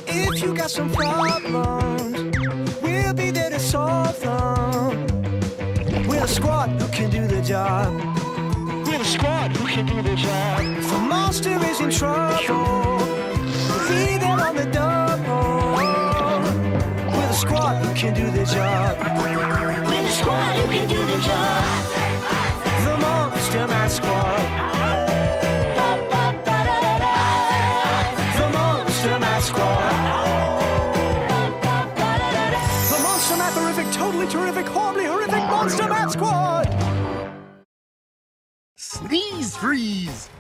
If you got some problems, we'll be there to solve them. We're a squad who can do the job. We're a squad who can do the job. If a monster is in trouble, we'll be there on the double. We're the squad who can do the job. We're the squad who can do the job. The Monster Math Squad. The Monster Math Squad. The Monster Math Horrific, Totally Terrific, Horribly Horrific Monster Math Squad. Sneeze freeze! 1,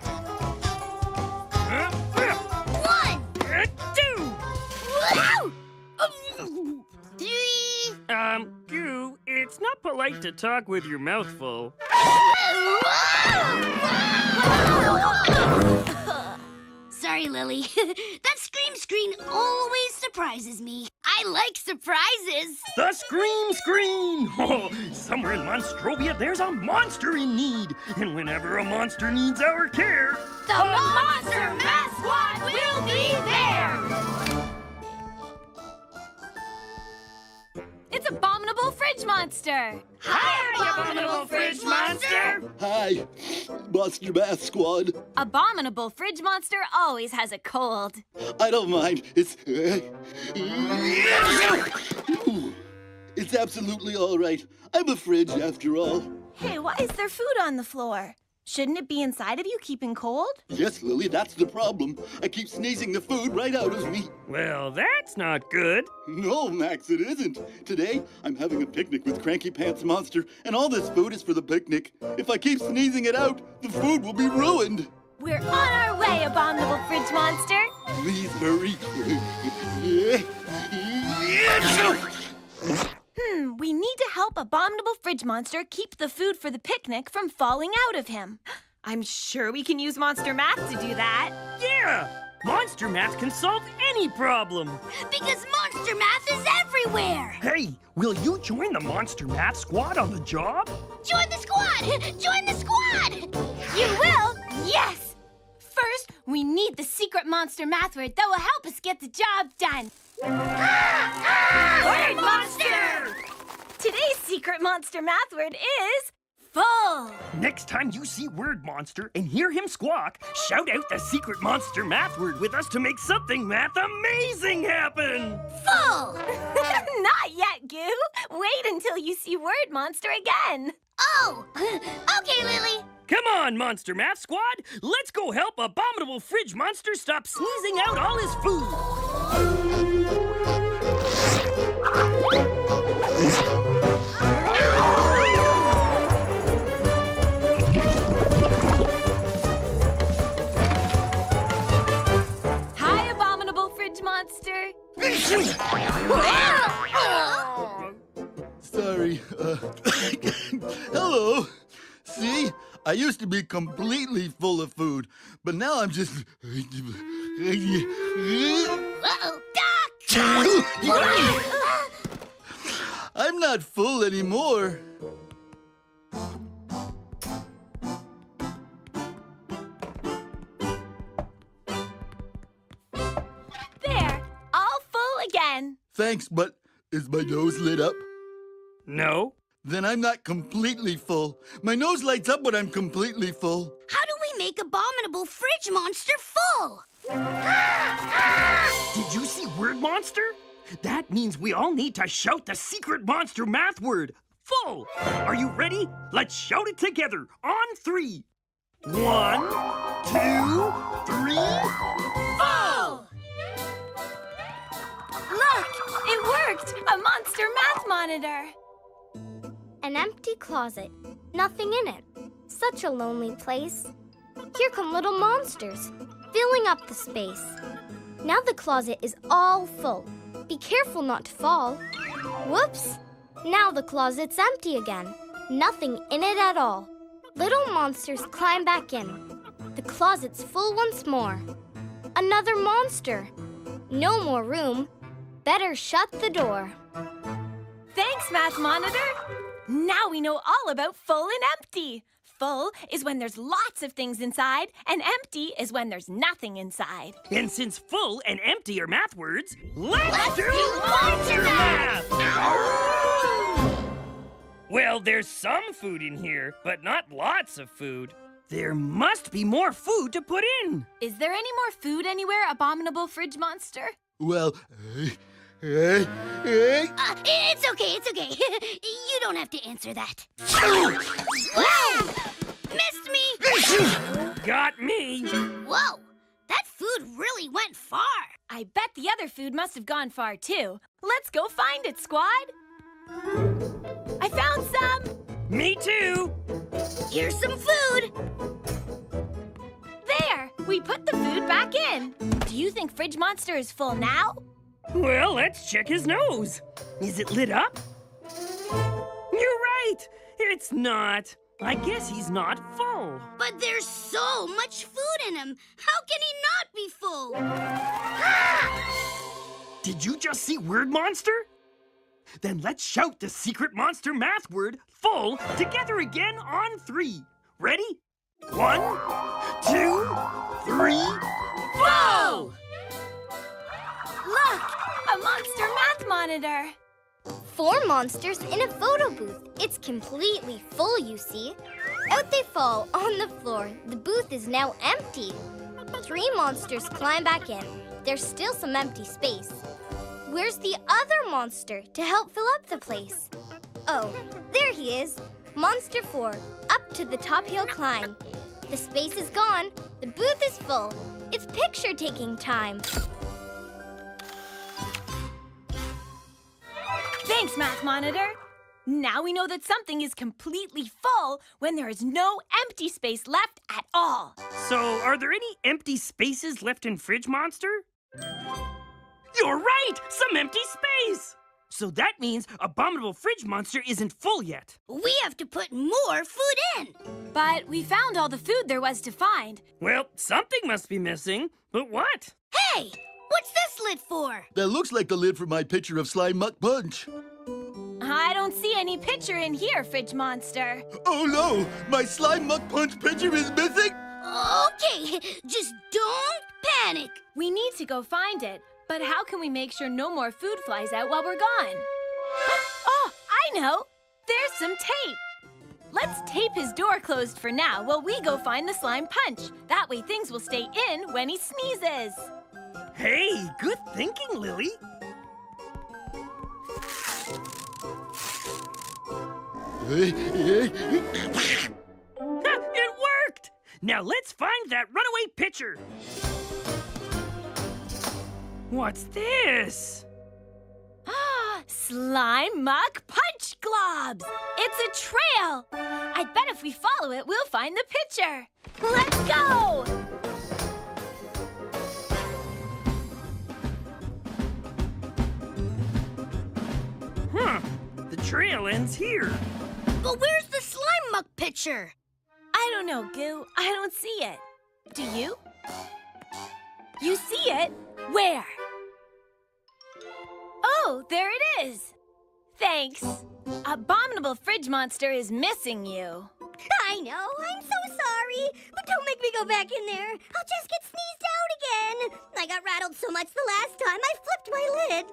2! 3. Goo, it's not polite to talk with your mouth full. Sorry, Lily. That scream screen always surprises me. I like surprises. The Scream Screen! Oh, somewhere in Monstrovia, there's a monster in need. And whenever a monster needs our care, The Monster Math Squad will be there. It's Abominable Fridge Monster! Hi, Abominable Fridge Monster. Hi, Monster Math Squad. Abominable Fridge Monster always has a cold. I don't mind. It's absolutely all right. I'm a fridge after all. Hey, why is there food on the floor? Shouldn't it be inside of you keeping cold? Yes, Lily, that's the problem. I keep sneezing the food right out of me. well, that's not good. No, Max, it isn't. Today, I'm having a picnic with Cranky Pants Monster, and all this food is for the picnic. If I keep sneezing it out, the food will be ruined. We're on our way, Abominable Fridge Monster! Please hurry. We need to help Abominable Fridge Monster keep the food for the picnic from falling out of him. I'm sure we can use Monster Math to do that. Yeah! Monster Math can solve any problem. Because Monster Math is everywhere. Hey, will you join the Monster Math Squad on the job? Join the squad. Join the squad. You will? Yes! First, we need the secret monster math word that will help us get the job done. Word Monster. Today's secret monster math word is full. Next time you see Word Monster and hear him squawk, shout out the secret monster math word with us to make something math amazing happen! Full. Not yet, Goo. Wait until you see Word Monster again. Oh. Okay, Lily. Come on, Monster Math Squad! Let's go help Abominable Fridge Monster stop sneezing out all his food! Hi, Abominable Fridge Monster. Sorry. Hello. See? I used to be completely full of food, but now I'm just... Uh-oh. Duck. I'm not full anymore. There, all full again. Thanks, but is my nose lit up? No? Then I'm not completely full. My nose lights up when I'm completely full. How do we make Abominable Fridge Monster full? Did you see Word Monster? That means we all need to shout the secret monster math word, full. Are you ready? Let's shout it together on 3. 1, 2, 3, full! Look, it worked. A monster math monitor. An empty closet. Nothing in it. Such a lonely place. Here come little monsters, filling up the space. Now the closet is all full. Be careful not to fall. Whoops! Now the closet's empty again. Nothing in it at all. Little monsters climb back in. The closet's full once more. Another monster. No more room. Better shut the door. Thanks, Math Monitor. Now we know all about full and empty. Full is when there's lots of things inside, and empty is when there's nothing inside. And since full and empty are math words, let's do Monster math! Well, there's some food in here, but not lots of food. There must be more food to put in. Is there any more food anywhere, Abominable Fridge Monster? Well, It's okay, it's okay. You don't have to answer that. Wow! Missed me! Got me. Whoa! That food really went far. I bet the other food must have gone far, too. Let's go find it, squad. I found some. Me too. Here's some food. There, we put the food back in. Do you think Fridge Monster is full now? Well, let's check his nose. Is it lit up? You're right. It's not. I guess he's not full. But there's so much food in him. How can he not be full? Did you just see Word Monster? Then let's shout the secret monster math word, full, together again on 3. Ready? 1, 2, 3, full! Look, a monster math monitor. 4 monsters in a photo booth. It's completely full, you see. Out they fall on the floor. The booth is now empty. 3 monsters climb back in. There's still some empty space. Where's the other monster to help fill up the place? Oh, there he is. Monster 4, up to the top hill climb. The space is gone. The booth is full. It's picture-taking time. Thanks, Math Monitor. Now we know that something is completely full when there is no empty space left at all. So, are there any empty spaces left in Fridge Monster? You're right! Some empty space! So that means Abominable Fridge Monster isn't full yet. We have to put more food in. But we found all the food there was to find. Well, something must be missing. But what? Hey, what's this lid for? that looks like the lid for my pitcher of Slime Muck Punch. I don't see any pitcher in here, Fridge Monster. Oh no! My Slime Muck Punch pitcher is missing! Okay, just don't panic. We need to go find it. But how can we make sure no more food flies out while we're gone? Oh, I know! There's some tape! Let's tape his door closed for now while we go find the slime punch. That way things will stay in when he sneezes. Hey, good thinking, Lily. Ha, it worked! Now let's find that runaway pitcher. What's this? Ah, Slime Muck Punch Globs! It's a trail! I bet if we follow it, we'll find the pitcher. Let's go! Huh, the trail ends here. But where's the slime muck pitcher? I don't know, Goo. I don't see it. Do you? You see it? Where? Oh, there it is. Thanks. Abominable Fridge Monster is missing you. I know, I'm so sorry. But don't make me go back in there. I'll just get sneezed out again. I got rattled so much the last time I flipped my lid.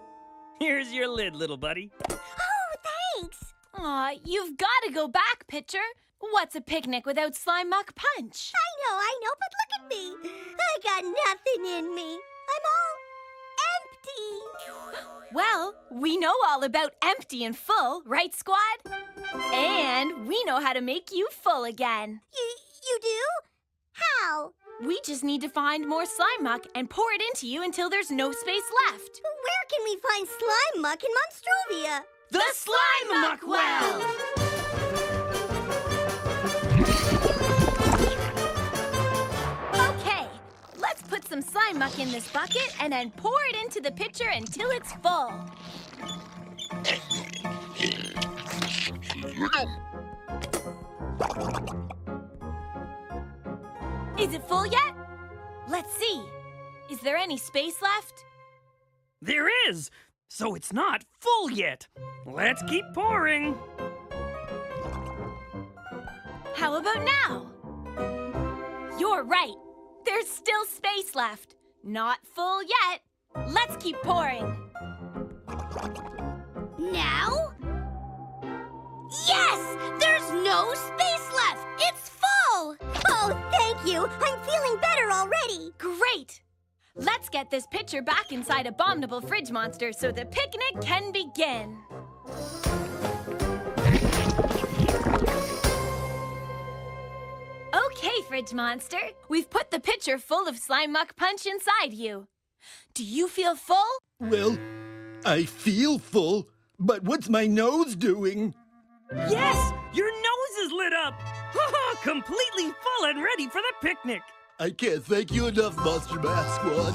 Here's your lid, little buddy. Oh, thanks. Aw, you've got to go back, Pitcher. What's a picnic without Slime Muck Punch? I know, but look at me. I got nothing in me. I'm all empty. Well, we know all about empty and full, right, squad? And we know how to make you full again. You do? How? We just need to find more slime muck and pour it into you until there's no space left. Where can we find slime muck in Monstrovia? The Slime Muck Well! Okay, let's put some slime muck in this bucket and then pour it into the pitcher until it's full. Is it full yet? Let's see. Is there any space left? There is, so it's not full yet. Let's keep pouring. How about now? You're right. There's still space left. Not full yet. Let's keep pouring. Now? Yes! There's no space left! It's full! Oh, thank you. I'm feeling better already. Great! Let's get this pitcher back inside Abominable Fridge Monster so the picnic can begin. Okay, Fridge Monster. We've put the pitcher full of Slime Muck Punch inside you. Do you feel full? Well, I feel full, but what's my nose doing? Yes! Your nose is lit up! Completely full and ready for the picnic! I can't thank you enough, Monster Math Squad.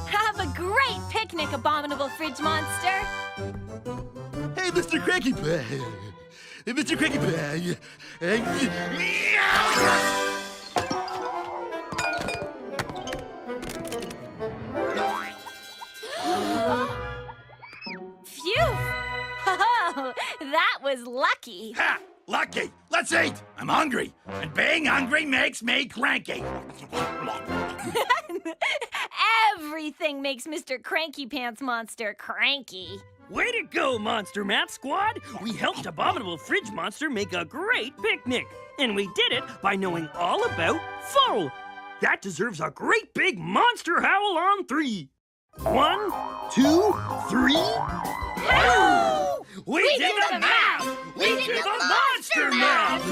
Have a great picnic, Abominable Fridge Monster. Hey, Mr. Cranky Pie. Hey, Mr. Cranky Pie. Phew! Oh, that was lucky. Ha! Lucky! Let's eat! I'm hungry, and being hungry makes me cranky. Everything makes Mr. Cranky Pants Monster cranky. Way to go, Monster Math Squad! We helped Abominable Fridge Monster make a great picnic. And we did it by knowing all about full. That deserves a great big monster howl on 3. 1, 2, 3. Howl! We did the math! We did the monster math!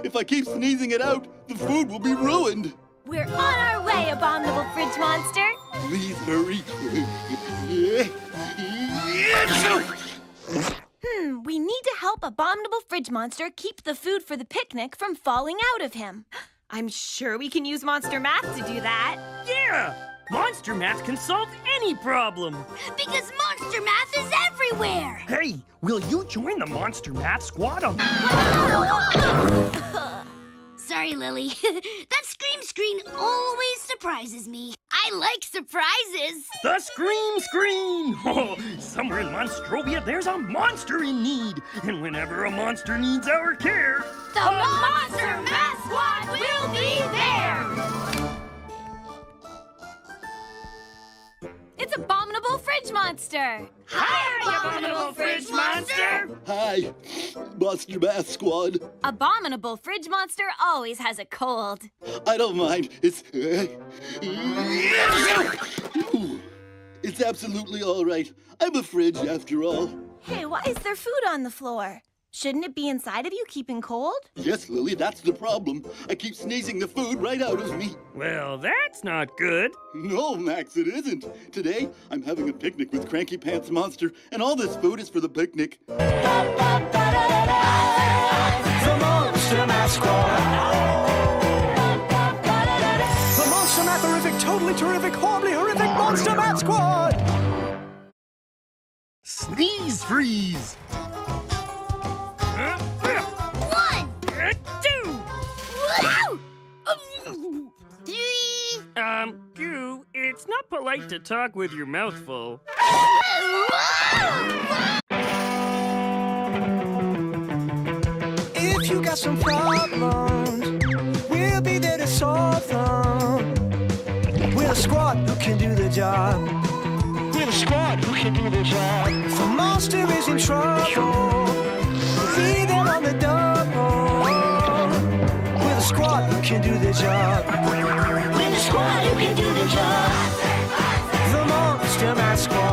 If I keep sneezing it out, the food will be ruined. We're on our way, Abominable Fridge Monster. Please hurry. We need to help Abominable Fridge Monster keep the food for the picnic from falling out of him. I'm sure we can use Monster Math to do that. Yeah! Monster Math can solve any problem. Because Monster Math is everywhere! Hey, will you join the Monster Math Squad on... Sorry, Lily. That scream screen always surprises me. I like surprises. The Scream Screen! Oh, somewhere in Monstrovia, there's a monster in need. And whenever a monster needs our care... The Monster Math Squad will be there! It's Abominable Fridge Monster. Hi, Abominable Fridge Monster! Hi, Monster Math Squad. Abominable Fridge Monster always has a cold. I don't mind. It's absolutely all right. I'm a fridge after all. Hey, why is there food on the floor? Shouldn't it be inside of you keeping cold? Yes, Lily, that's the problem. I keep sneezing the food right out of me. Well, that's not good. No, Max, it isn't. Today, I'm having a picnic with Cranky Pants Monster, and all this food is for the picnic. The Monster Math Squad. The Monster Math Horrific, totally terrific, horribly horrific Monster Math Squad. Sneeze freeze. 1, 2. wow! 3. It's not polite to talk with your mouth full. If you got some problems, we'll be there to solve them. We're a squad who can do the job. We're a squad who can do the job. If a monster is in trouble, we'll be there on the double. We're the squad who can do the job. We're the squad who can do the job. The Monster Math Squad.